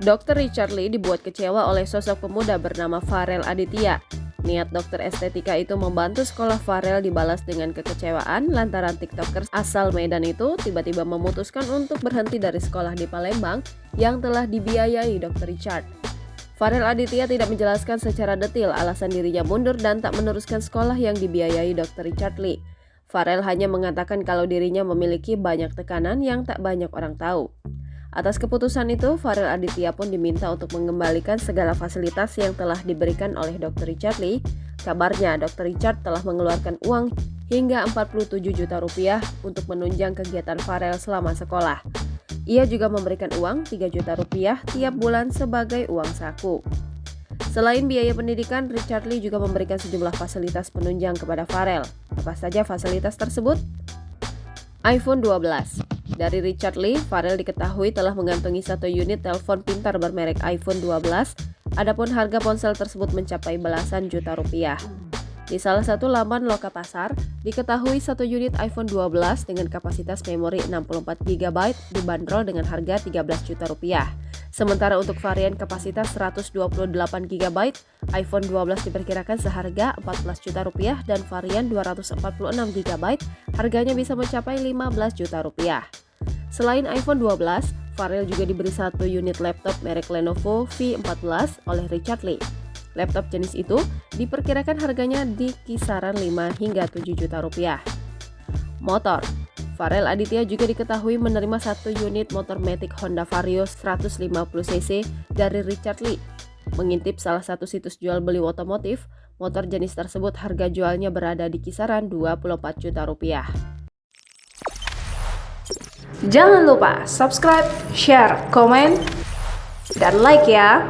Dr. Richard Lee dibuat kecewa oleh sosok pemuda bernama Farel Aditya. Niat dokter estetika itu membantu sekolah Farel dibalas dengan kekecewaan lantaran TikToker asal Medan itu tiba-tiba memutuskan untuk berhenti dari sekolah di Palembang yang telah dibiayai Dr. Richard. Farel Aditya tidak menjelaskan secara detail alasan dirinya mundur dan tak meneruskan sekolah yang dibiayai Dr. Richard Lee. Farel hanya mengatakan kalau dirinya memiliki banyak tekanan yang tak banyak orang tahu. Atas keputusan itu, Farel Aditya pun diminta untuk mengembalikan segala fasilitas yang telah diberikan oleh Dr. Richard Lee. Kabarnya, Dr. Richard telah mengeluarkan uang hingga 47 juta rupiah untuk menunjang kegiatan Farel selama sekolah. Ia juga memberikan uang 3 juta rupiah tiap bulan sebagai uang saku. Selain biaya pendidikan, Richard Lee juga memberikan sejumlah fasilitas penunjang kepada Farel. Apa saja fasilitas tersebut? iPhone 12. Dari Richard Lee, Farel diketahui telah mengantongi satu unit telepon pintar bermerek iPhone 12, adapun harga ponsel tersebut mencapai belasan juta rupiah. Di salah satu laman loka pasar, diketahui satu unit iPhone 12 dengan kapasitas memori 64 GB dibanderol dengan harga 13 juta rupiah. Sementara untuk varian kapasitas 128 GB, iPhone 12 diperkirakan seharga 14 juta rupiah dan varian 246 GB harganya bisa mencapai 15 juta rupiah. Selain iPhone 12, Farel juga diberi satu unit laptop merek Lenovo V14 oleh Richard Lee. Laptop jenis itu diperkirakan harganya di kisaran 5 hingga 7 juta rupiah. Motor. Farel Aditya juga diketahui menerima satu unit motor Matic Honda Vario 150cc dari Richard Lee. Mengintip salah satu situs jual beli otomotif, motor jenis tersebut harga jualnya berada di kisaran 24 juta rupiah. Jangan lupa subscribe, share, komen, dan like ya!